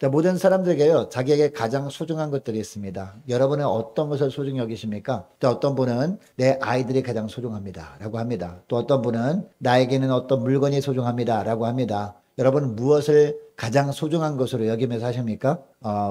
모든 사람들에게요, 자기에게 가장 소중한 것들이 있습니다. 여러분은 어떤 것을 소중히 여기십니까? 또 어떤 분은 내 아이들이 가장 소중합니다. 라고 합니다. 또 어떤 분은 나에게는 어떤 물건이 소중합니다. 라고 합니다. 여러분 무엇을 가장 소중한 것으로 여기면서 하십니까?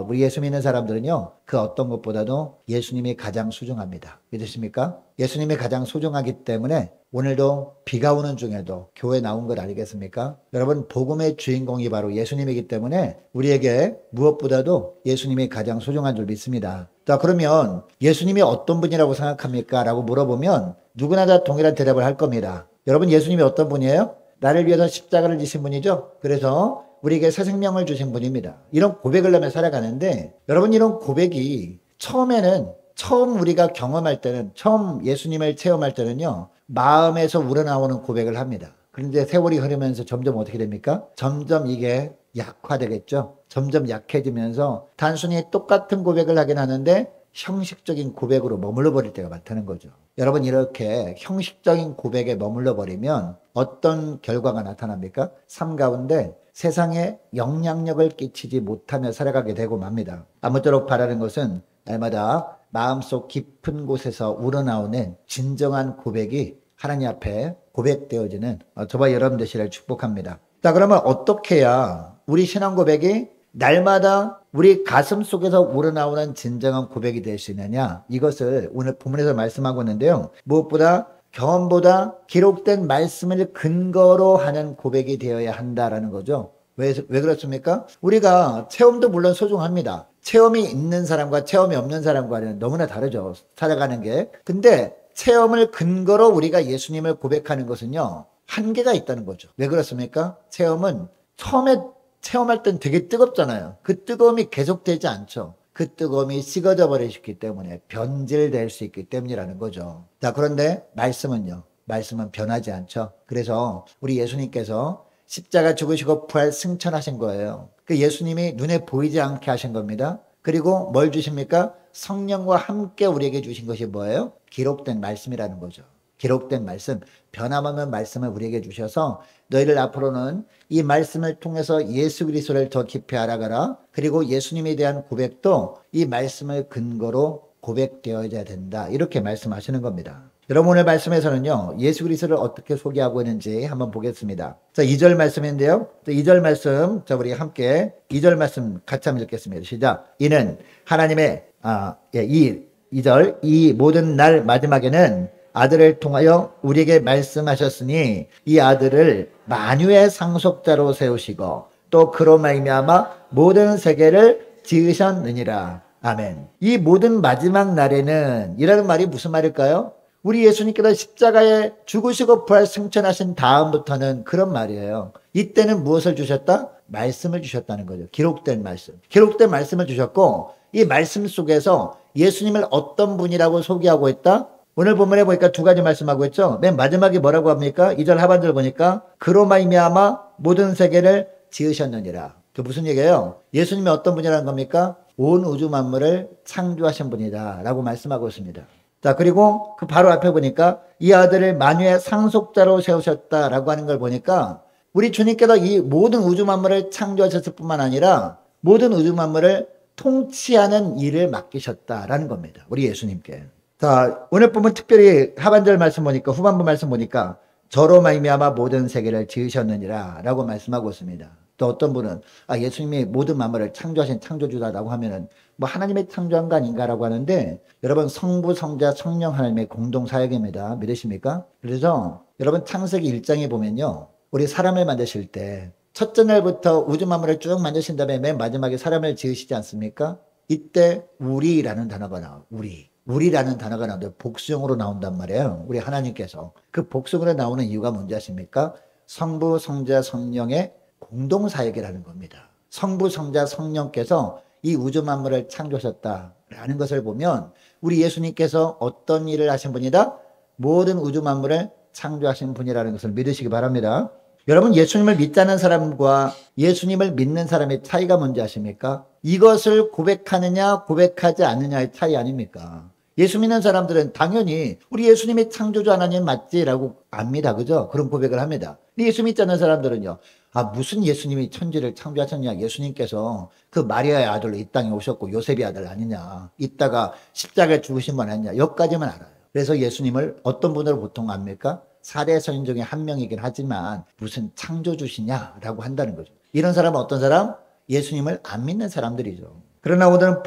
우리 예수 믿는 사람들은요, 그 어떤 것보다도 예수님이 가장 소중합니다. 믿으십니까? 예수님이 가장 소중하기 때문에 오늘도 비가 오는 중에도 교회 나온 걸 아니겠습니까? 여러분 복음의 주인공이 바로 예수님이기 때문에 우리에게 무엇보다도 예수님이 가장 소중한 줄 믿습니다. 자, 그러면 예수님이 어떤 분이라고 생각합니까? 라고 물어보면 누구나 다 동일한 대답을 할 겁니다. 여러분 예수님이 어떤 분이에요? 나를 위해서 십자가를 지신 분이죠. 그래서 우리에게 새 생명을 주신 분입니다. 이런 고백을 하며 살아가는데 여러분 이런 고백이 처음 우리가 경험할 때는 처음 예수님을 체험할 때는요. 마음에서 우러나오는 고백을 합니다. 그런데 세월이 흐르면서 점점 어떻게 됩니까? 점점 이게 약화되겠죠. 점점 약해지면서 단순히 똑같은 고백을 하긴 하는데 형식적인 고백으로 머물러 버릴 때가 많다는 거죠. 여러분 이렇게 형식적인 고백에 머물러 버리면 어떤 결과가 나타납니까? 삶 가운데 세상에 영향력을 끼치지 못하며 살아가게 되고 맙니다. 아무쪼록 바라는 것은 날마다 마음속 깊은 곳에서 우러나오는 진정한 고백이 하나님 앞에 고백되어지는 저와 여러분 되시기를 축복합니다. 자, 그러면 어떻게 해야 우리 신앙 고백이 날마다 우리 가슴 속에서 우러나오는 진정한 고백이 될 수 있느냐? 이것을 오늘 본문에서 말씀하고 있는데요. 무엇보다 경험보다 기록된 말씀을 근거로 하는 고백이 되어야 한다라는 거죠. 왜 그렇습니까? 우리가 체험도 물론 소중합니다. 체험이 있는 사람과 체험이 없는 사람과는 너무나 다르죠. 살아가는 게. 근데 체험을 근거로 우리가 예수님을 고백하는 것은요. 한계가 있다는 거죠. 왜 그렇습니까? 체험은 처음에 체험할 땐 되게 뜨겁잖아요. 그 뜨거움이 계속되지 않죠. 그 뜨거움이 식어져 버리기 때문에 변질될 수 있기 때문이라는 거죠. 자, 그런데 말씀은요. 말씀은 변하지 않죠. 그래서 우리 예수님께서 십자가 죽으시고 부활 승천하신 거예요. 그 예수님이 눈에 보이지 않게 하신 겁니다. 그리고 뭘 주십니까? 성령과 함께 우리에게 주신 것이 뭐예요? 기록된 말씀이라는 거죠. 기록된 말씀, 변함없는 말씀을 우리에게 주셔서 너희를 앞으로는 이 말씀을 통해서 예수 그리스도를 더 깊이 알아가라. 그리고 예수님에 대한 고백도 이 말씀을 근거로 고백되어야 된다. 이렇게 말씀하시는 겁니다. 여러분 오늘 말씀에서는요. 예수 그리스도를 어떻게 소개하고 있는지 한번 보겠습니다. 자, 2절 말씀인데요. 2절 말씀, 자, 우리 함께 2절 말씀 같이 한번 읽겠습니다. 시작. 이는 하나님의 이 2절 이 모든 날 마지막에는 아들을 통하여 우리에게 말씀하셨으니 이 아들을 만유의 상속자로 세우시고 또 그로 말미암아 모든 세계를 지으셨느니라. 아멘. 이 모든 마지막 날에는 이라는 말이 무슨 말일까요? 우리 예수님께서 십자가에 죽으시고 부활 승천하신 다음부터는 그런 말이에요. 이때는 무엇을 주셨다? 말씀을 주셨다는 거죠. 기록된 말씀. 기록된 말씀을 주셨고 이 말씀 속에서 예수님을 어떤 분이라고 소개하고 있다? 오늘 본문에 보니까 두 가지 말씀하고 있죠. 맨 마지막에 뭐라고 합니까? 2절 하반절 보니까 그로 말미암아 모든 세계를 지으셨느니라. 그 무슨 얘기예요? 예수님이 어떤 분이라는 겁니까? 온 우주 만물을 창조하신 분이다 라고 말씀하고 있습니다. 자, 그리고 그 바로 앞에 보니까 이 아들을 만유의 상속자로 세우셨다라고 하는 걸 보니까 우리 주님께서 이 모든 우주 만물을 창조하셨을 뿐만 아니라 모든 우주 만물을 통치하는 일을 맡기셨다라는 겁니다. 우리 예수님께. 자, 오늘 보면 특별히 하반절 말씀 보니까 후반부 말씀 보니까 저로 말미암아 모든 세계를 지으셨느니라 라고 말씀하고 있습니다. 또 어떤 분은 예수님이 모든 만물을 창조하신 창조주다라고 하면은 뭐 하나님의 창조한 거 아닌가라고 하는데 여러분 성부 성자 성령 하나님의 공동 사역입니다. 믿으십니까? 그래서 여러분 창세기 1장에 보면요. 우리 사람을 만드실 때 첫째 날부터 우주 만물을 쭉 만드신 다음에 맨 마지막에 사람을 지으시지 않습니까? 이때 우리라는 단어가 나와요. 우리라는 단어가 나오는데 복수형으로 나온단 말이에요. 우리 하나님께서. 그 복수형으로 나오는 이유가 뭔지 아십니까? 성부 성자 성령의 공동사역이라는 겁니다. 성부, 성자, 성령께서 이 우주 만물을 창조하셨다라는 것을 보면 우리 예수님께서 어떤 일을 하신 분이다? 모든 우주 만물을 창조하신 분이라는 것을 믿으시기 바랍니다. 여러분 예수님을 믿자는 사람과 예수님을 믿는 사람의 차이가 뭔지 아십니까? 이것을 고백하느냐 고백하지 않느냐의 차이 아닙니까? 예수 믿는 사람들은 당연히 우리 예수님이 창조주 하나님 맞지라고 압니다. 그죠? 그런 고백을 합니다. 예수 믿지 않는 사람들은요. 아, 무슨 예수님이 천지를 창조하셨냐? 예수님께서 그 마리아의 아들로 이 땅에 오셨고 요셉의 아들 아니냐? 이따가 십자가에 죽으신 분 아니냐? 여기까지만 알아요. 그래서 예수님을 어떤 분으로 보통 압니까? 4대 서인 중에 한 명이긴 하지만 무슨 창조주시냐라고 한다는 거죠. 이런 사람은 어떤 사람? 예수님을 안 믿는 사람들이죠. 그러나 오늘은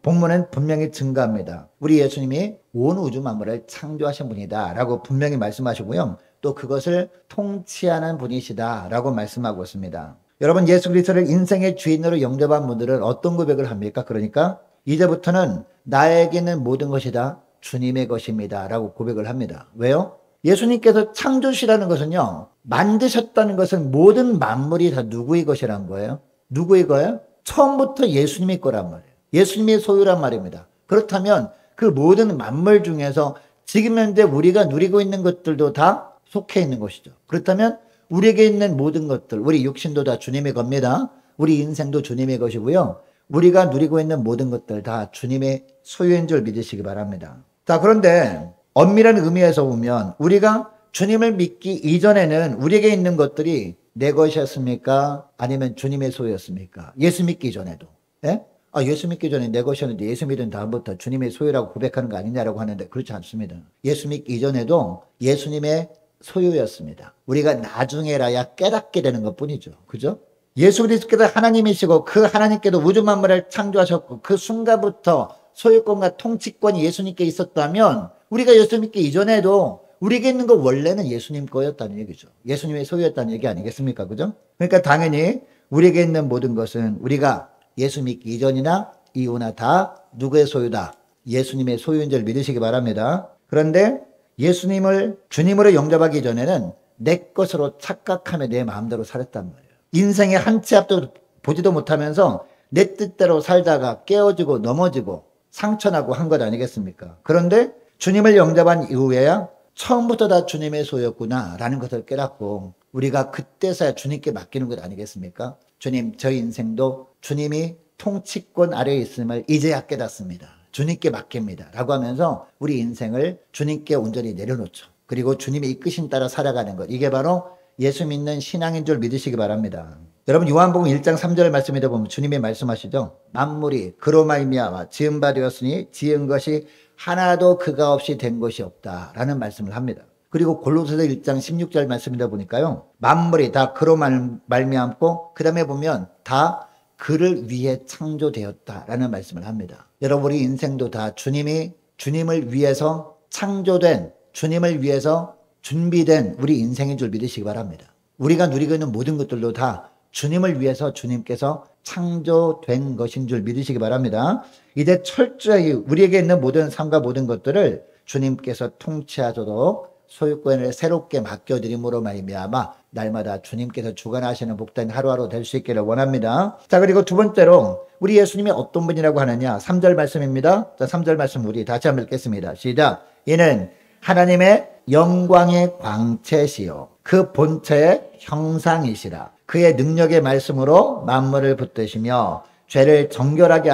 본문은 분명히 증거합니다. 우리 예수님이 온 우주 만물을 창조하신 분이다 라고 분명히 말씀하시고요. 또 그것을 통치하는 분이시다 라고 말씀하고 있습니다. 여러분, 예수 그리스도를 인생의 주인으로 영접한 분들은 어떤 고백을 합니까? 그러니까 이제부터는 나에게 있는 모든 것이 다 주님의 것입니다 라고 고백을 합니다. 왜요? 예수님께서 창조시라는 것은요, 만드셨다는 것은 모든 만물이 다 누구의 것이란 거예요? 누구의 거예요? 처음부터 예수님의 거란 말이에요. 예수님의 소유란 말입니다. 그렇다면 그 모든 만물 중에서 지금 현재 우리가 누리고 있는 것들도 다 속해 있는 것이죠. 그렇다면 우리에게 있는 모든 것들, 우리 육신도 다 주님의 겁니다. 우리 인생도 주님의 것이고요. 우리가 누리고 있는 모든 것들 다 주님의 소유인 줄 믿으시기 바랍니다. 자, 그런데 엄밀한 의미에서 보면 우리가 주님을 믿기 이전에는 우리에게 있는 것들이 내 것이었습니까? 아니면 주님의 소유였습니까? 예수 믿기 전에도. 예? 아, 예수 믿기 전에 내 것이었는데 예수 믿은 다음부터 주님의 소유라고 고백하는 거 아니냐라고 하는데 그렇지 않습니다. 예수 믿기 이전에도 예수님의 소유였습니다. 우리가 나중에라야 깨닫게 되는 것 뿐이죠. 그죠? 예수 그리스도께서 하나님이시고 그 하나님께도 우주 만물을 창조하셨고 그 순간부터 소유권과 통치권이 예수님께 있었다면 우리가 예수 믿기 이전에도 우리에게 있는 거 원래는 예수님 거였다는 얘기죠. 예수님의 소유였다는 얘기 아니겠습니까? 그죠? 그러니까 당연히 우리에게 있는 모든 것은 우리가 예수 믿기 이전이나 이후나 다 누구의 소유다? 예수님의 소유인 줄 믿으시기 바랍니다. 그런데 예수님을 주님으로 영접하기 전에는 내 것으로 착각하며 내 마음대로 살았단 말이에요. 인생의 한 치 앞도 보지도 못하면서 내 뜻대로 살다가 깨어지고 넘어지고 상처나고 한 것 아니겠습니까? 그런데 주님을 영접한 이후에야 처음부터 다 주님의 소유였구나라는 것을 깨닫고 우리가 그때서야 주님께 맡기는 것 아니겠습니까? 주님, 저희 인생도 주님이 통치권 아래에 있음을 이제야 깨닫습니다. 주님께 맡깁니다. 라고 하면서 우리 인생을 주님께 온전히 내려놓죠. 그리고 주님의 이끄심 따라 살아가는 것. 이게 바로 예수 믿는 신앙인 줄 믿으시기 바랍니다. 여러분, 요한복음 1장 3절 말씀에도 보면 주님이 말씀하시죠. 만물이 그로 말미암아 지은 바 되었으니 지은 것이 하나도 그가 없이 된 것이 없다라는 말씀을 합니다. 그리고 골로새서 1장 16절 말씀이다 보니까요. 만물이 다 그로 말미암고 그 다음에 보면 다 그를 위해 창조되었다라는 말씀을 합니다. 여러분, 우리 인생도 다 주님을 위해서 창조된, 주님을 위해서 준비된 우리 인생인 줄 믿으시기 바랍니다. 우리가 누리고 있는 모든 것들도 다 주님을 위해서 주님께서 창조된 것인 줄 믿으시기 바랍니다. 이제 철저히 우리에게 있는 모든 삶과 모든 것들을 주님께서 통치하도록 소유권을 새롭게 맡겨드림으로 말미암아 날마다 주님께서 주관하시는 복된 하루하루 될 수 있기를 원합니다. 자, 그리고 두 번째로 우리 예수님이 어떤 분이라고 하느냐. 3절 말씀입니다. 자, 3절 말씀 우리 다시 한번 읽겠습니다. 시작. 이는 하나님의 영광의 광채시요 그 본체의 형상이시라. 그의 능력의 말씀으로 만물을 붙드시며 죄를 정결하게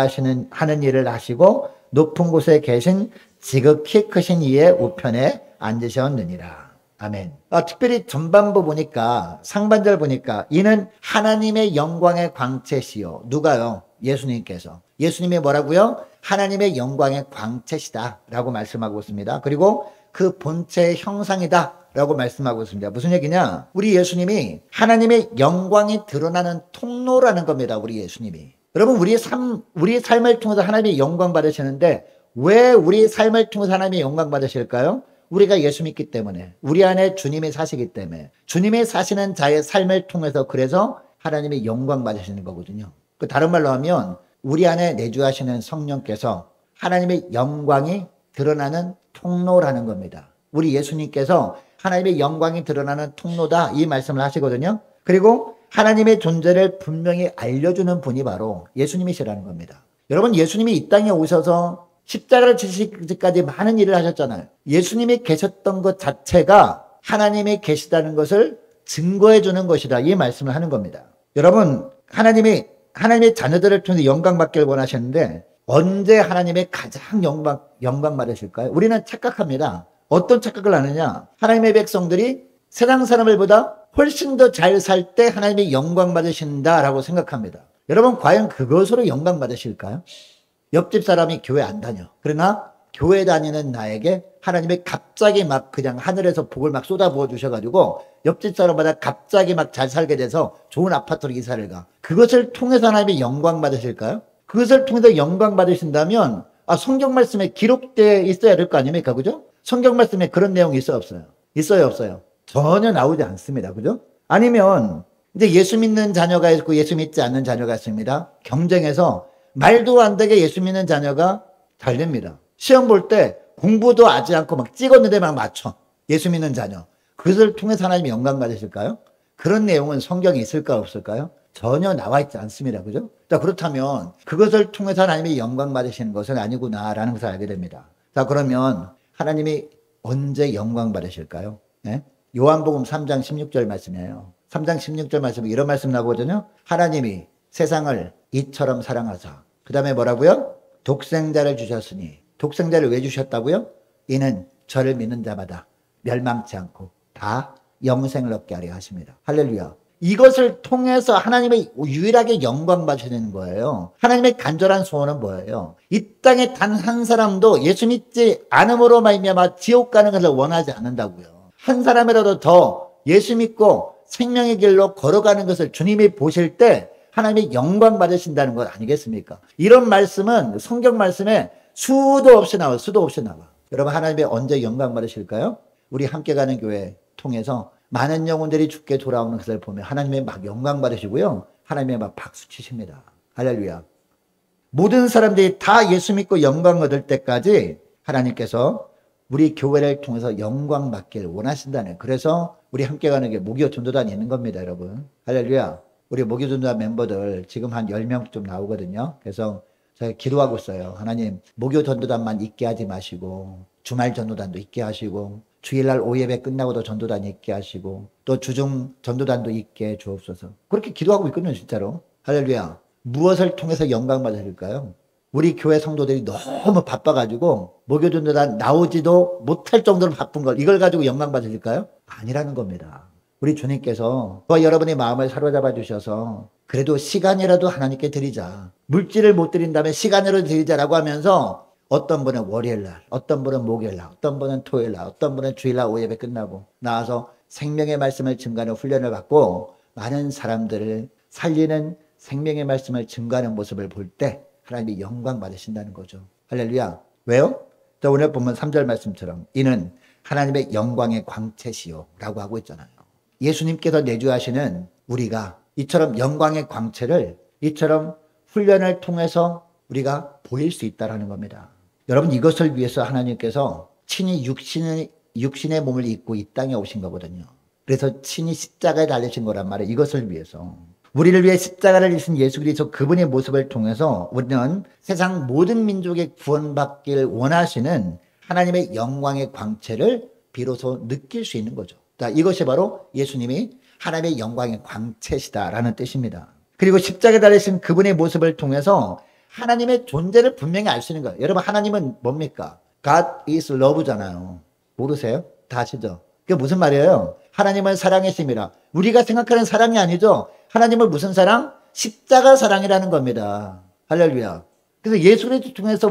하는 일을 하시고 높은 곳에 계신 지극히 크신 이의 우편에 앉으셨느니라. 아멘. 특별히 전반부 보니까 상반절 보니까 이는 하나님의 영광의 광채시요. 누가요? 예수님께서. 예수님이 뭐라고요? 하나님의 영광의 광채시다 라고 말씀하고 있습니다. 그리고 그 본체의 형상이다 라고 말씀하고 있습니다. 무슨 얘기냐? 우리 예수님이 하나님의 영광이 드러나는 통로라는 겁니다. 우리 예수님이. 여러분, 우리의 삶을 통해서 하나님의 영광 받으시는데 왜 우리 삶을 통해서 하나님의 영광 받으실까요? 우리가 예수 믿기 때문에, 우리 안에 주님이 사시기 때문에, 주님이 사시는 자의 삶을 통해서 그래서 하나님의 영광 받으시는 거거든요. 다른 말로 하면 우리 안에 내주하시는 성령께서 하나님의 영광이 드러나는 통로라는 겁니다. 우리 예수님께서 하나님의 영광이 드러나는 통로다 이 말씀을 하시거든요. 그리고 하나님의 존재를 분명히 알려주는 분이 바로 예수님이시라는 겁니다. 여러분, 예수님이 이 땅에 오셔서 십자가를 지시기까지 많은 일을 하셨잖아요. 예수님이 계셨던 것 자체가 하나님이 계시다는 것을 증거해 주는 것이다 이 말씀을 하는 겁니다. 여러분, 하나님의 자녀들을 통해서 영광 받기를 원하셨는데 언제 하나님의 가장 영광 받으실까요? 우리는 착각합니다. 어떤 착각을 하느냐? 하나님의 백성들이 세상 사람들보다 훨씬 더 잘 살 때 하나님이 영광 받으신다라고 생각합니다. 여러분 과연 그것으로 영광 받으실까요? 옆집 사람이 교회 안 다녀. 그러나 교회 다니는 나에게 하나님이 갑자기 막 그냥 하늘에서 복을 막 쏟아부어 주셔가지고 옆집 사람마다 갑자기 막 잘 살게 돼서 좋은 아파트로 이사를 가. 그것을 통해서 하나님이 영광 받으실까요? 그것을 통해서 영광 받으신다면 성경 말씀에 기록되어 있어야 될 거 아닙니까? 그죠? 성경 말씀에 그런 내용이 있어요, 없어요? 있어요, 없어요? 전혀 나오지 않습니다. 그죠? 아니면 이제 예수 믿는 자녀가 있고 예수 믿지 않는 자녀가 있습니다. 경쟁해서 말도 안 되게 예수 믿는 자녀가 잘 됩니다. 시험 볼 때 공부도 하지 않고 막 찍었는데 막 맞춰. 예수 믿는 자녀. 그것을 통해서 하나님이 영광 받으실까요? 그런 내용은 성경에 있을까 없을까요? 전혀 나와 있지 않습니다. 그죠? 자, 그렇다면 그것을 통해서 하나님이 영광 받으시는 것은 아니구나라는 것을 알게 됩니다. 자, 그러면 하나님이 언제 영광 받으실까요? 네? 요한복음 3장 16절 말씀이에요. 3장 16절 말씀에 이런 말씀 나오거든요. 하나님이 세상을 이처럼 사랑하사. 그 다음에 뭐라고요? 독생자를 주셨으니. 독생자를 왜 주셨다고요? 이는 저를 믿는 자마다 멸망치 않고 다 영생을 얻게 하려 하십니다. 할렐루야. 이것을 통해서 하나님의 유일하게 영광 받으시는 거예요. 하나님의 간절한 소원은 뭐예요? 이 땅에 단 한 사람도 예수 믿지 않음으로 말미암아 지옥 가는 것을 원하지 않는다고요. 한 사람이라도 더 예수 믿고 생명의 길로 걸어가는 것을 주님이 보실 때 하나님의 영광 받으신다는 것 아니겠습니까? 이런 말씀은 성경 말씀에 수도 없이 나와. 여러분 하나님이 언제 영광 받으실까요? 우리 함께 가는 교회 통해서 많은 영혼들이 주께 돌아오는 것을 보면 하나님이 막 영광 받으시고요. 하나님이 막 박수 치십니다. 할렐루야. 모든 사람들이 다 예수 믿고 영광 얻을 때까지 하나님께서 우리 교회를 통해서 영광 받기를 원하신다는, 그래서 우리 함께 가는 게 목요 전도단이 있는 겁니다, 여러분. 할렐루야. 우리 목요 전도단 멤버들 지금 한 10명 좀 나오거든요. 그래서 제가 기도하고 있어요. 하나님, 목요 전도단만 있게 하지 마시고 주말 전도단도 있게 하시고 주일날 오예배 끝나고도 전도단 있게 하시고 또 주중 전도단도 있게 주옵소서. 그렇게 기도하고 있거든요, 진짜로. 할렐루야. 무엇을 통해서 영광 받으실까요? 우리 교회 성도들이 너무 바빠가지고 목요 전도단 나오지도 못할 정도로 바쁜 걸 이걸 가지고 영광 받으실까요? 아니라는 겁니다. 우리 주님께서 저와 여러분의 마음을 사로잡아 주셔서 그래도 시간이라도 하나님께 드리자. 물질을 못 드린다면 시간으로 드리자라고 하면서 어떤 분은 월요일날, 어떤 분은 목요일날, 어떤 분은 토요일날, 어떤 분은 주일날 오예배 끝나고 나와서 생명의 말씀을 증거하는 훈련을 받고 많은 사람들을 살리는 생명의 말씀을 증거하는 모습을 볼 때 하나님이 영광 받으신다는 거죠. 할렐루야. 왜요? 자, 오늘 보면 3절 말씀처럼 이는 하나님의 영광의 광채시요 라고 하고 있잖아요. 예수님께서 내주하시는 우리가 이처럼 영광의 광채를 이처럼 훈련을 통해서 우리가 보일 수 있다는 겁니다. 여러분 이것을 위해서 하나님께서 친히 육신의 몸을 입고 이 땅에 오신 거거든요. 그래서 친히 십자가에 달리신 거란 말이에요. 이것을 위해서. 우리를 위해 십자가를 지신 예수 그리스도 그분의 모습을 통해서 우리는 세상 모든 민족의 구원받기를 원하시는 하나님의 영광의 광채를 비로소 느낄 수 있는 거죠. 자, 이것이 바로 예수님이 하나님의 영광의 광채시다라는 뜻입니다. 그리고 십자가에 달리신 그분의 모습을 통해서 하나님의 존재를 분명히 알 수 있는 거예요. 여러분 하나님은 뭡니까? God is love잖아요. 모르세요? 다 아시죠? 그게 무슨 말이에요? 하나님은 사랑이십니다. 우리가 생각하는 사랑이 아니죠. 하나님은 무슨 사랑? 십자가 사랑이라는 겁니다. 할렐루야. 그래서 예수 그리스도 통해서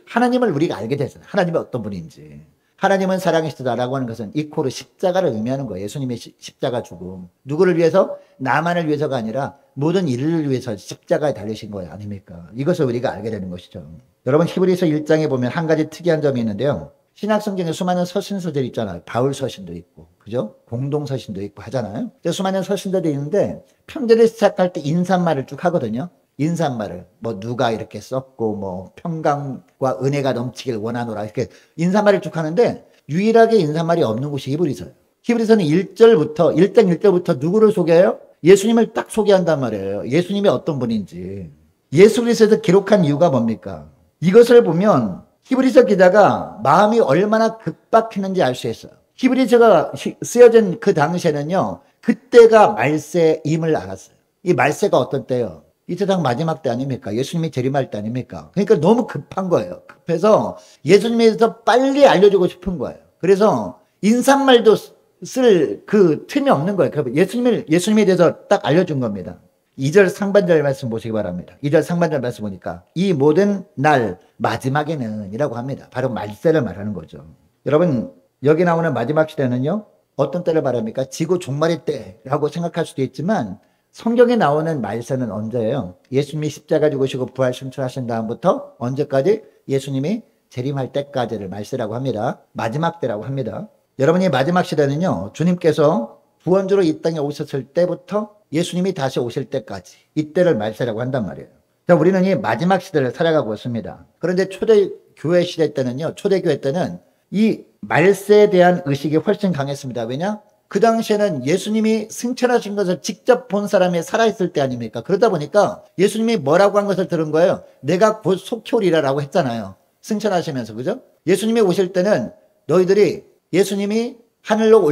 하나님을 우리가 알게 됐어요. 하나님이 어떤 분인지. 하나님은 사랑이시다라고 하는 것은 이코르 십자가를 의미하는 거예요. 예수님의 십자가 죽음. 누구를 위해서? 나만을 위해서가 아니라 모든 인류를 위해서 십자가에 달리신 거예요. 아닙니까? 이것을 우리가 알게 되는 것이죠. 여러분 히브리서 1장에 보면 한 가지 특이한 점이 있는데요. 신약성경에 수많은 서신서들이 있잖아요. 바울 서신도 있고, 그죠? 공동 서신도 있고 하잖아요. 수많은 서신들이 있는데 편지를 시작할 때 인사말을 쭉 하거든요. 인사말을 누가 이렇게 썼고 평강과 은혜가 넘치길 원하노라 이렇게 인사말을 쭉 하는데 유일하게 인사말이 없는 곳이 히브리서예요. 히브리서는 1장 1절부터 누구를 소개해요? 예수님을 딱 소개한단 말이에요. 예수님이 어떤 분인지. 예수 그리스도에서 기록한 이유가 뭡니까? 이것을 보면 히브리서 기자가 마음이 얼마나 급박했는지 알 수 있어요. 히브리서가 쓰여진 그 당시에는요. 그때가 말세임을 알았어요. 이 말세가 어떤 때예요? 이 세상 마지막 때 아닙니까? 예수님이 재림할 때 아닙니까? 그러니까 너무 급한 거예요. 급해서 예수님에 대해서 빨리 알려주고 싶은 거예요. 그래서 인사말도 쓸 그 틈이 없는 거예요. 예수님에 대해서 딱 알려준 겁니다. 2절 상반절 말씀 보시기 바랍니다. 2절 상반절 말씀 보니까 이 모든 날 마지막에는 이라고 합니다. 바로 말세를 말하는 거죠. 여러분, 여기 나오는 마지막 시대는요, 어떤 때를 말합니까? 지구 종말의 때라고 생각할 수도 있지만 성경에 나오는 말세는 언제예요? 예수님이 십자가 죽으시고 부활 승천하신 다음부터 언제까지? 예수님이 재림할 때까지를 말세라고 합니다. 마지막 때라고 합니다. 여러분이 마지막 시대는요, 주님께서 구원주로 이 땅에 오셨을 때부터 예수님이 다시 오실 때까지, 이때를 말세라고 한단 말이에요. 자, 우리는 이 마지막 시대를 살아가고 있습니다. 그런데 초대교회 시대 때는요, 초대교회 때는 이 말세에 대한 의식이 훨씬 강했습니다. 왜냐? 그 당시에는 예수님이 승천하신 것을 직접 본 사람이 살아있을 때 아닙니까? 그러다 보니까 예수님이 뭐라고 한 것을 들은 거예요. 내가 곧 속히 오리라 라고 했잖아요. 승천하시면서, 그죠? 예수님이 오실 때는 너희들이 예수님이 하늘로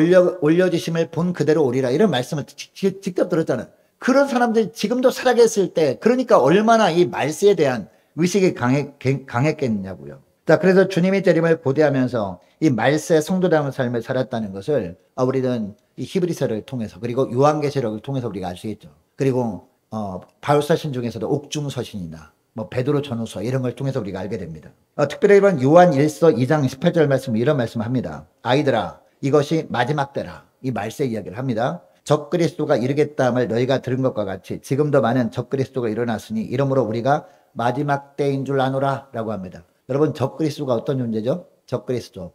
올려주심을 본 그대로 오리라, 이런 말씀을 직접 들었잖아요. 그런 사람들이 지금도 살아계실 때, 그러니까 얼마나 이 말세에 대한 의식이 강했겠냐고요. 자, 그래서 주님의 재림을 고대하면서 이 말세 성도다운 삶을 살았다는 것을 우리는 이 히브리서를 통해서, 그리고 요한계시록을 통해서 우리가 알 수 있죠. 그리고 바울서신 중에서도 옥중서신이나 베드로 전후서 이런 걸 통해서 우리가 알게 됩니다. 특별히 이번 요한 1서 2장 18절 말씀, 이런 말씀을 합니다. 아이들아, 이것이 마지막 때라. 이 말세 이야기를 합니다. 적그리스도가 이르겠다함을 너희가 들은 것과 같이 지금도 많은 적그리스도가 일어났으니 이러므로 우리가 마지막 때인 줄 아노라 라고 합니다. 여러분, 적그리스도가 어떤 존재죠? 적그리스도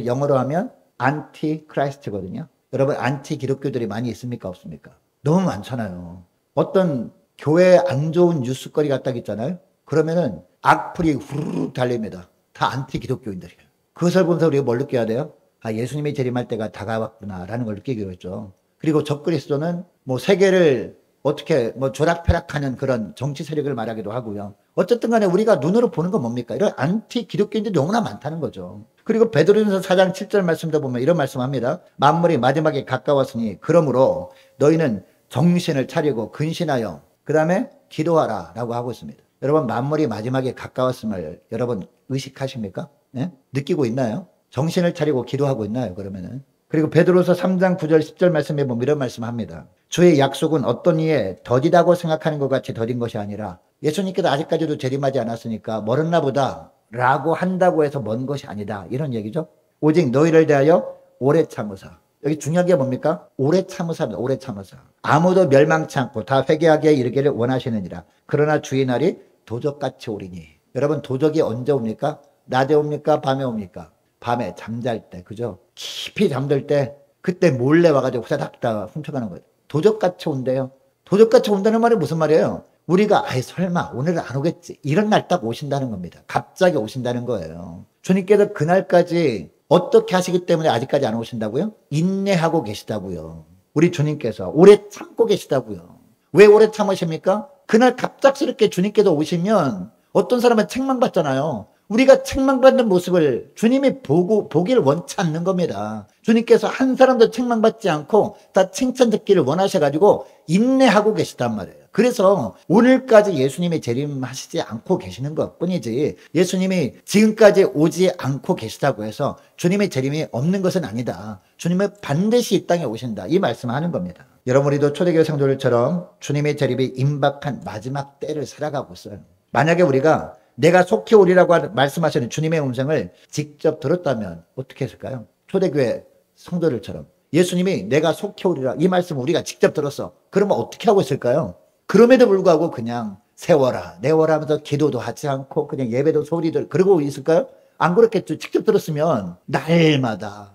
영어로 하면 안티크라이스트거든요. 여러분, 안티 기독교들이 많이 있습니까? 없습니까? 너무 많잖아요. 어떤 교회에 안 좋은 뉴스거리가 딱 있잖아요. 그러면은 악플이 후루룩 달립니다. 다 안티 기독교인들이에요. 그것을 보면서 우리가 뭘 느껴야 돼요? 아, 예수님이 재림할 때가 다가왔구나라는 걸 느끼기로 했죠. 그리고 적그리스도는 세계를 어떻게 조락펴락하는 그런 정치 세력을 말하기도 하고요. 어쨌든 간에 우리가 눈으로 보는 건 뭡니까? 이런 안티 기독교인들이 너무나 많다는 거죠. 그리고 베드로전서 4장 7절 말씀도 보면 이런 말씀합니다. 만물이 마지막에 가까웠으니 그러므로 너희는 정신을 차리고 근신하여 그 다음에 기도하라 라고 하고 있습니다. 여러분, 만물이 마지막에 가까웠음을 여러분 의식하십니까? 네? 느끼고 있나요? 정신을 차리고 기도하고 있나요? 그러면은. 그리고 베드로서 3장 9절 10절 말씀에 보면 이런 말씀합니다. 주의 약속은 어떤 이에 더디다고 생각하는 것 같이 더딘 것이 아니라 예수님께서 아직까지도 재림하지 않았으니까 멀었나 보다 라고 한다고 해서 먼 것이 아니다, 이런 얘기죠. 오직 너희를 대하여 오래 참으사. 여기 중요한 게 뭡니까? 오래 참으사입니다. 오래 참으사. 아무도 멸망치 않고 다 회개하게 이르기를 원하시느니라. 그러나 주의 날이 도적같이 오리니. 여러분, 도적이 언제 옵니까? 낮에 옵니까? 밤에 옵니까? 밤에 잠잘 때, 그죠? 깊이 잠들 때, 그때 몰래 와가지고 후다닥 다 훔쳐가는 거예요. 도적같이 온대요. 도적같이 온다는 말이 무슨 말이에요? 우리가 설마 오늘은 안 오겠지, 이런 날 딱 오신다는 겁니다. 갑자기 오신다는 거예요. 주님께서 그날까지 어떻게 하시기 때문에 아직까지 안 오신다고요? 인내하고 계시다고요. 우리 주님께서 오래 참고 계시다고요. 왜 오래 참으십니까? 그날 갑작스럽게 주님께서 오시면 어떤 사람은 책망받잖아요. 우리가 책망받는 모습을 주님이 보길 원치 않는 겁니다. 주님께서 한 사람도 책망받지 않고 다 칭찬 듣기를 원하셔가지고 인내하고 계시단 말이에요. 그래서 오늘까지 예수님이 재림하시지 않고 계시는 것 뿐이지, 예수님이 지금까지 오지 않고 계시다고 해서 주님의 재림이 없는 것은 아니다. 주님은 반드시 이 땅에 오신다, 이 말씀을 하는 겁니다. 여러분, 우리도 초대교회 성도들처럼 주님의 재림이 임박한 마지막 때를 살아가고 있어요. 만약에 우리가 내가 속히 오리라고 말씀하시는 주님의 음성을 직접 들었다면 어떻게 했을까요? 초대교회 성도들처럼 예수님이 내가 속히 오리라, 이 말씀을 우리가 직접 들었어. 그러면 어떻게 하고 있을까요? 그럼에도 불구하고 그냥 세워라 내워라 하면서 기도도 하지 않고 그냥 예배도 소리들 그러고 있을까요? 안 그렇겠죠. 직접 들었으면 날마다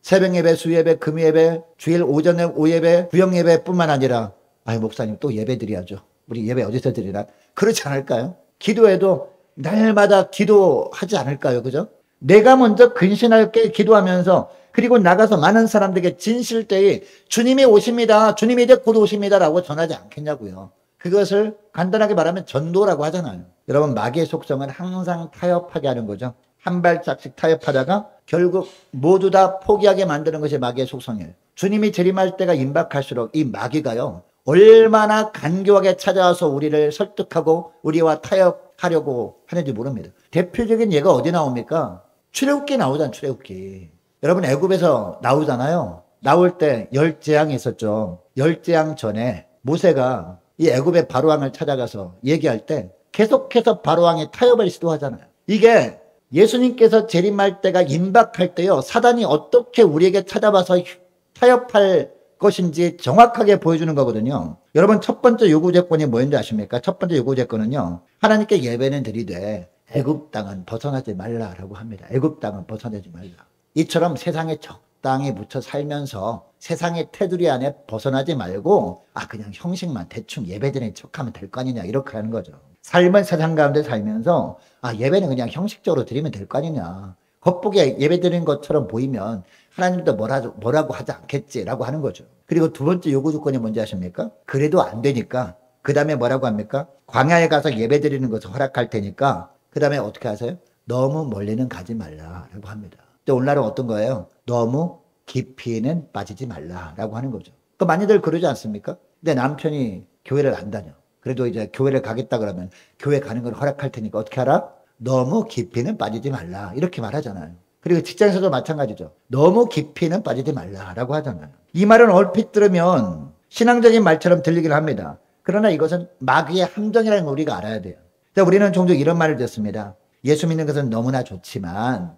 새벽 예배, 수예배, 금예배, 주일 오전에 오예배, 구역예배 뿐만 아니라 목사님 또 예배 드려야죠. 우리 예배 어디서 드리나? 그렇지 않을까요? 기도해도 날마다 기도하지 않을까요? 그죠? 내가 먼저 근신하게 기도하면서, 그리고 나가서 많은 사람들에게 진실되이 주님이 오십니다, 주님이 이제 곧 오십니다 라고 전하지 않겠냐고요. 그것을 간단하게 말하면 전도라고 하잖아요. 여러분, 마귀의 속성은 항상 타협하게 하는 거죠. 한 발짝씩 타협하다가 결국 모두 다 포기하게 만드는 것이 마귀의 속성이에요. 주님이 재림할 때가 임박할수록 이 마귀가요, 얼마나 간교하게 찾아와서 우리를 설득하고 우리와 타협하려고 하는지 모릅니다. 대표적인 예가 어디 나옵니까? 출애굽기 나오잖아요. 출애굽기. 여러분, 애굽에서 나오잖아요. 나올 때 열 재앙이 있었죠. 열 재앙 전에 모세가 이 애굽의 바로왕을 찾아가서 얘기할 때 계속해서 바로왕이 타협을 시도하잖아요. 이게 예수님께서 재림할 때가 임박할 때요, 사단이 어떻게 우리에게 찾아와서 타협할 것인지 정확하게 보여주는 거거든요. 여러분, 첫 번째 요구 조건이 뭐였는지 아십니까? 첫 번째 요구 조건은요, 하나님께 예배는 드리되 애굽 땅은 벗어나지 말라라고 합니다. 애굽 땅은 벗어나지 말라. 이처럼 세상에 적당히 묻혀 살면서 세상의 테두리 안에 벗어나지 말고 그냥 형식만 대충 예배드리는 척하면 될 거 아니냐, 이렇게 하는 거죠. 삶은 세상 가운데 살면서 예배는 그냥 형식적으로 드리면 될 거 아니냐, 겉보기에 예배드리는 것처럼 보이면 하나님도 뭐라고 하지 않겠지라고 하는 거죠. 그리고 두 번째 요구 조건이 뭔지 아십니까? 그래도 안 되니까 그 다음에 뭐라고 합니까? 광야에 가서 예배드리는 것을 허락할 테니까 그 다음에 어떻게 하세요? 너무 멀리는 가지 말라라고 합니다. 근데 오늘날은 어떤 거예요? 너무 깊이는 빠지지 말라라고 하는 거죠. 그 많이들 그러지 않습니까? 근데 남편이 교회를 안 다녀. 그래도 이제 교회를 가겠다 그러면 교회 가는 걸 허락할 테니까 어떻게 하라? 너무 깊이는 빠지지 말라, 이렇게 말하잖아요. 그리고 직장에서도 마찬가지죠. 너무 깊이는 빠지지 말라라고 하잖아요. 이 말은 얼핏 들으면 신앙적인 말처럼 들리긴 합니다. 그러나 이것은 마귀의 함정이라는 걸 우리가 알아야 돼요. 우리는 종종 이런 말을 듣습니다. 예수 믿는 것은 너무나 좋지만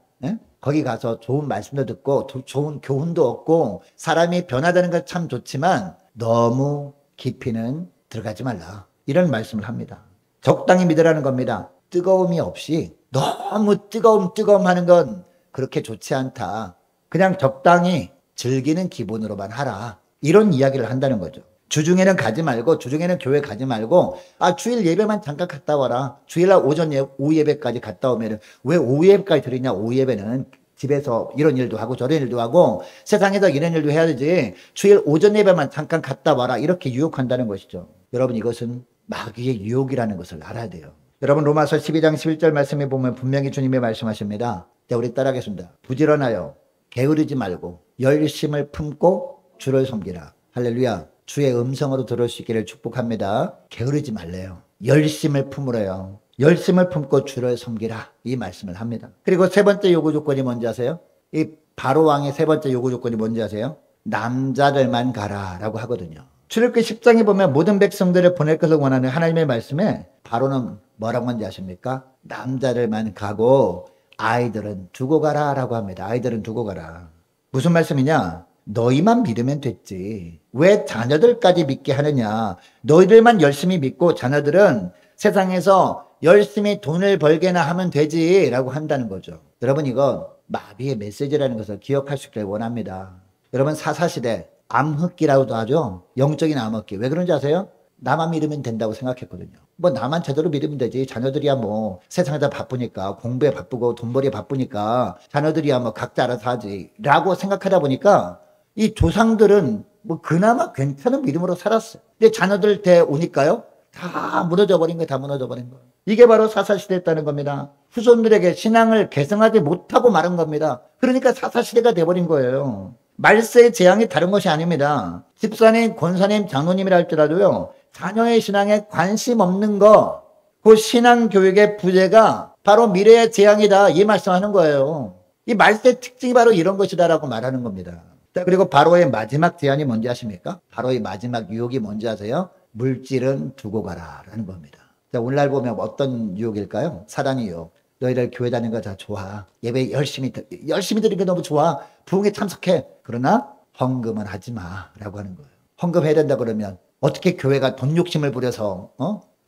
거기 가서 좋은 말씀도 듣고 좋은 교훈도 얻고 사람이 변화되는 건 참 좋지만 너무 깊이는 들어가지 말라, 이런 말씀을 합니다. 적당히 믿으라는 겁니다. 뜨거움이 없이 너무 뜨거움 하는 건 그렇게 좋지 않다. 그냥 적당히 즐기는 기분으로만 하라, 이런 이야기를 한다는 거죠. 주중에는 가지 말고, 주중에는 교회 가지 말고 주일 예배만 잠깐 갔다 와라. 주일날 오후 예배까지 갔다 오면 왜 오후 예배까지 드리냐. 오후 예배는 집에서 이런 일도 하고 저런 일도 하고 세상에서 이런 일도 해야 되지, 주일 오전 예배만 잠깐 갔다 와라, 이렇게 유혹한다는 것이죠. 여러분, 이것은 마귀의 유혹이라는 것을 알아야 돼요. 여러분, 로마서 12장 11절 말씀에 보면 분명히 주님이 말씀하십니다. 우리 따라하겠습니다. 부지런하여 게으르지 말고 열심을 품고 주를 섬기라. 할렐루야. 주의 음성으로 들을 수 있기를 축복합니다. 게으르지 말래요. 열심을 품으래요. 열심을 품고 주를 섬기라, 이 말씀을 합니다. 그리고 세 번째 요구 조건이 뭔지 아세요? 이 바로왕의 세 번째 요구 조건이 뭔지 아세요? 남자들만 가라라고 하거든요. 출애굽기 10장에 보면 모든 백성들을 보낼 것을 원하는 하나님의 말씀에 바로는 뭐라고 하는지 아십니까? 남자들만 가고 아이들은 두고 가라라고 합니다. 아이들은 두고 가라. 무슨 말씀이냐? 너희만 믿으면 됐지. 왜 자녀들까지 믿게 하느냐? 너희들만 열심히 믿고 자녀들은 세상에서 열심히 돈을 벌게나 하면 되지라고 한다는 거죠. 여러분, 이건 마귀의 메시지라는 것을 기억할 수 있기를 원합니다. 여러분, 사사시대 암흑기라고도 하죠. 영적인 암흑기. 왜 그런지 아세요? 나만 믿으면 된다고 생각했거든요. 나만 제대로 믿으면 되지. 자녀들이야 세상에서 바쁘니까, 공부에 바쁘고 돈벌이에 바쁘니까 자녀들이야 각자 알아서 하지 라고 생각하다 보니까 이 조상들은 그나마 괜찮은 믿음으로 살았어요. 근데 자녀들 때 오니까요, 다 무너져 버린 거예요. 다 무너져 버린 거예요. 이게 바로 사사시대였다는 겁니다. 후손들에게 신앙을 계승하지 못하고 마른 겁니다. 그러니까 사사시대가 돼버린 거예요. 말세의 재앙이 다른 것이 아닙니다. 집사님, 권사님, 장로님이라 할지라도요, 자녀의 신앙에 관심 없는 거, 그 신앙교육의 부재가 바로 미래의 재앙이다, 이 말씀하는 거예요. 이 말세 특징이 바로 이런 것이다라고 말하는 겁니다. 그리고 바로의 마지막 제안이 뭔지 아십니까? 바로의 마지막 유혹이 뭔지 아세요? 물질은 두고 가라라는 겁니다. 오늘날 보면 어떤 유혹일까요? 사단의 유혹. 너희들 교회 다니는 거 다 좋아. 예배 열심히 드리는 게 너무 좋아. 부흥에 참석해. 그러나 헌금은 하지 마라고 하는 거예요. 헌금해야 된다 그러면 어떻게 교회가 돈 욕심을 부려서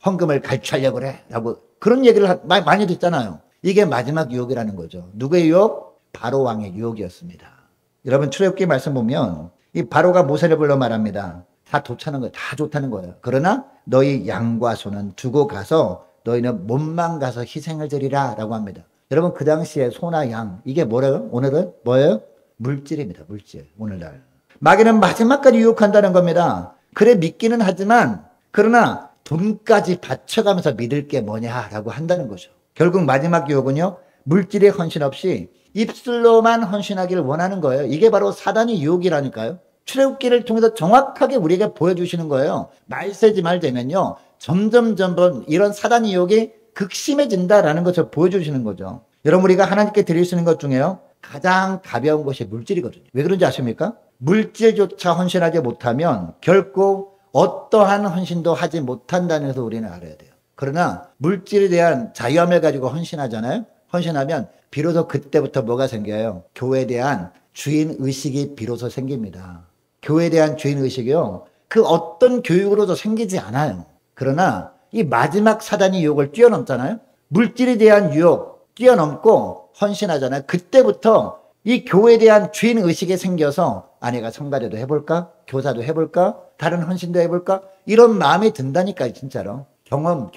헌금을 갈취하려고 그래? 라고 그런 얘기를 많이 듣잖아요. 이게 마지막 유혹이라는 거죠. 누구의 유혹? 바로왕의 유혹이었습니다. 여러분, 출애굽기 말씀 보면 이 바로가 모세를 불러 말합니다. 다 좋다는 거예요. 다 좋다는 거예요. 그러나 너희 양과 소는 두고 가서 너희는 몸만 가서 희생을 드리라 라고 합니다. 여러분, 그 당시에 소나 양, 이게 뭐래요? 오늘은 뭐예요? 물질입니다. 물질. 오늘날 마귀는 마지막까지 유혹한다는 겁니다. 그래, 믿기는 하지만 그러나 돈까지 바쳐가면서 믿을 게 뭐냐라고 한다는 거죠. 결국 마지막 유혹은요, 물질의 헌신 없이 입술로만 헌신하기를 원하는 거예요. 이게 바로 사단의 유혹이라니까요. 출애굽기를 통해서 정확하게 우리에게 보여주시는 거예요. 말세지말 되면요, 점점 이런 사단의 유혹이 극심해진다라는 것을 보여주시는 거죠. 여러분, 우리가 하나님께 드릴 수 있는 것 중에요, 가장 가벼운 것이 물질이거든요. 왜 그런지 아십니까? 물질조차 헌신하지 못하면 결코 어떠한 헌신도 하지 못한다는 것을 우리는 알아야 돼요. 그러나 물질에 대한 자유함을 가지고 헌신하잖아요. 헌신하면 비로소 그때부터 뭐가 생겨요? 교회에 대한 주인의식이 비로소 생깁니다. 교회에 대한 주인의식이요, 그 어떤 교육으로도 생기지 않아요. 그러나 이 마지막 사단의 유혹을 뛰어넘잖아요. 물질에 대한 유혹 뛰어넘고 헌신하잖아요. 그때부터 이 교회에 대한 주인의식이 생겨서 아내가 성가대도 해볼까? 교사도 해볼까? 다른 헌신도 해볼까? 이런 마음이 든다니까요. 진짜로. 경험.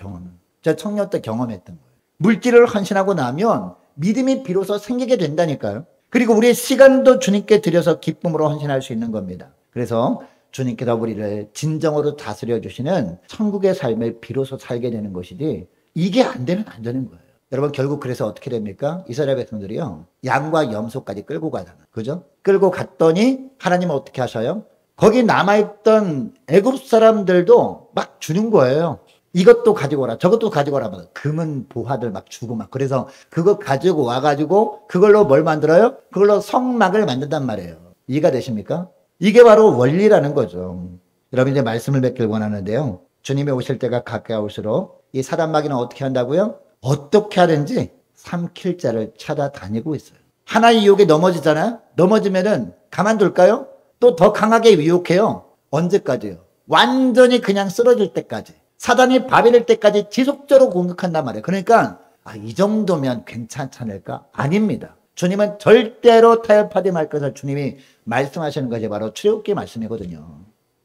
저 청년 때 경험했던 거예요. 물질을 헌신하고 나면 믿음이 비로소 생기게 된다니까요. 그리고 우리의 시간도 주님께 드려서 기쁨으로 헌신할 수 있는 겁니다. 그래서 주님께서 우리를 진정으로 다스려 주시는 천국의 삶을 비로소 살게 되는 것이지, 이게 안 되면 안 되는 거예요. 여러분, 결국 그래서 어떻게 됩니까? 이스라엘 백성들이요, 양과 염소까지 끌고 가잖아요. 그죠? 끌고 갔더니 하나님은 어떻게 하셔요? 거기 남아있던 애굽 사람들도 막 주는 거예요. 이것도 가지고 오라, 저것도 가지고 오라. 금은 보화들 막 주고 막. 그래서 그거 가지고 와가지고 그걸로 뭘 만들어요? 그걸로 성막을 만든단 말이에요. 이해가 되십니까? 이게 바로 원리라는 거죠. 여러분, 이제 말씀을 맺길 원하는데요, 주님이 오실 때가 가까이 올수록 이 사단마귀는 어떻게 한다고요? 어떻게 하든지 삼킬 자를 찾아다니고 있어요. 하나의 유혹에 넘어지잖아요. 넘어지면은 가만둘까요? 또 더 강하게 유혹해요. 언제까지요? 완전히 그냥 쓰러질 때까지, 사단이 바벨일 때까지 지속적으로 공격한단 말이에요. 그러니까 이 정도면 괜찮지 않을까? 아닙니다. 주님은 절대로 타협하지 말 것을 주님이 말씀하시는 것이 바로 출애굽기 말씀이거든요.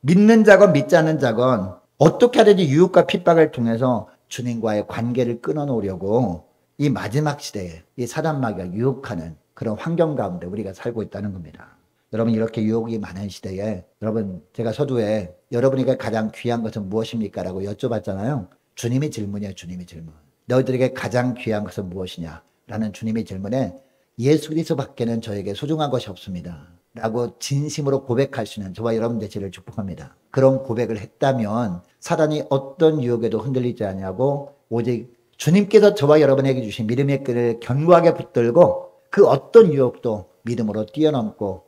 믿는 자건 믿지 않는 자건 어떻게 하든지 유혹과 핍박을 통해서 주님과의 관계를 끊어놓으려고 이 마지막 시대에 이 사단마귀가 유혹하는 그런 환경 가운데 우리가 살고 있다는 겁니다. 여러분, 이렇게 유혹이 많은 시대에, 여러분, 제가 서두에 여러분에게 가장 귀한 것은 무엇입니까? 라고 여쭤봤잖아요. 주님의 질문이에요. 주님의 질문. 너희들에게 가장 귀한 것은 무엇이냐? 라는 주님의 질문에 예수 그리스도 밖에는 저에게 소중한 것이 없습니다. 라고 진심으로 고백할 수 있는 저와 여러분 되시기를 축복합니다. 그런 고백을 했다면 사단이 어떤 유혹에도 흔들리지 않냐고, 오직 주님께서 저와 여러분에게 주신 믿음의 끈을 견고하게 붙들고 그 어떤 유혹도 믿음으로 뛰어넘고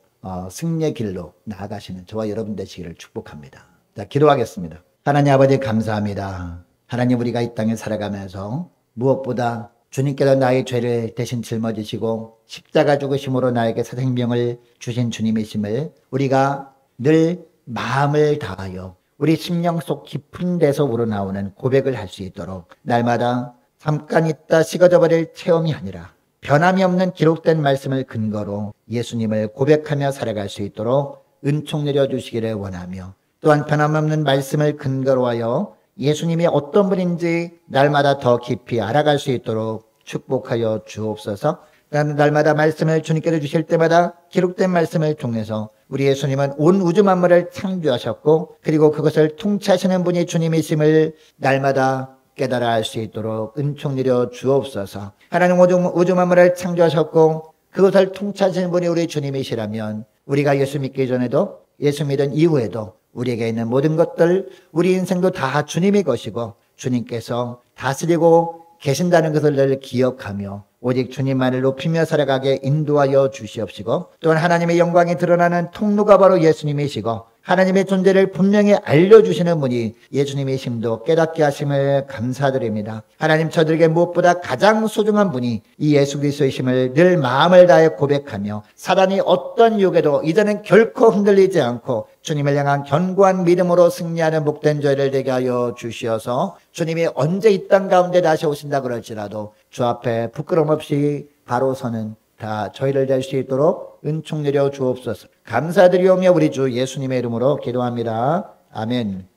승리의 길로 나아가시는 저와 여러분 되시기를 축복합니다. 자, 기도하겠습니다. 하나님 아버지, 감사합니다. 하나님, 우리가 이 땅에 살아가면서 무엇보다 주님께서 나의 죄를 대신 짊어지시고 십자가 죽으심으로 나에게 새 생명을 주신 주님이심을 우리가 늘 마음을 다하여 우리 심령 속 깊은 데서 우러나오는 고백을 할 수 있도록, 날마다 잠깐 있다 식어져 버릴 체험이 아니라 변함이 없는 기록된 말씀을 근거로 예수님을 고백하며 살아갈 수 있도록 은총 내려주시기를 원하며, 또한 변함없는 말씀을 근거로 하여 예수님이 어떤 분인지 날마다 더 깊이 알아갈 수 있도록 축복하여 주옵소서. 날마다 말씀을 주님께서 주실 때마다 기록된 말씀을 통해서 우리 예수님은 온 우주 만물을 창조하셨고, 그리고 그것을 통치하시는 분이 주님이심을 날마다 깨달아 알 수 있도록 은총 내려 주옵소서. 하나님, 우주 만물을 창조하셨고 그것을 통치하시는 분이 우리 주님이시라면, 우리가 예수 믿기 전에도 예수 믿은 이후에도 우리에게 있는 모든 것들, 우리 인생도 다 주님의 것이고 주님께서 다스리고 계신다는 것을 늘 기억하며 오직 주님만을 높이며 살아가게 인도하여 주시옵시고, 또한 하나님의 영광이 드러나는 통로가 바로 예수님이시고 하나님의 존재를 분명히 알려주시는 분이 예수님이심도 깨닫게 하심을 감사드립니다. 하나님, 저들에게 무엇보다 가장 소중한 분이 이 예수 그리스도이심을 늘 마음을 다해 고백하며 사단이 어떤 유혹에도 이제는 결코 흔들리지 않고 주님을 향한 견고한 믿음으로 승리하는 복된 저희를 되게 하여 주시어서, 주님이 언제 이 땅 가운데 다시 오신다 그럴지라도 주 앞에 부끄럼 없이 바로 서는 다 저희를 될 수 있도록 은총 내려 주옵소서. 감사드리오며 우리 주 예수님의 이름으로 기도합니다. 아멘.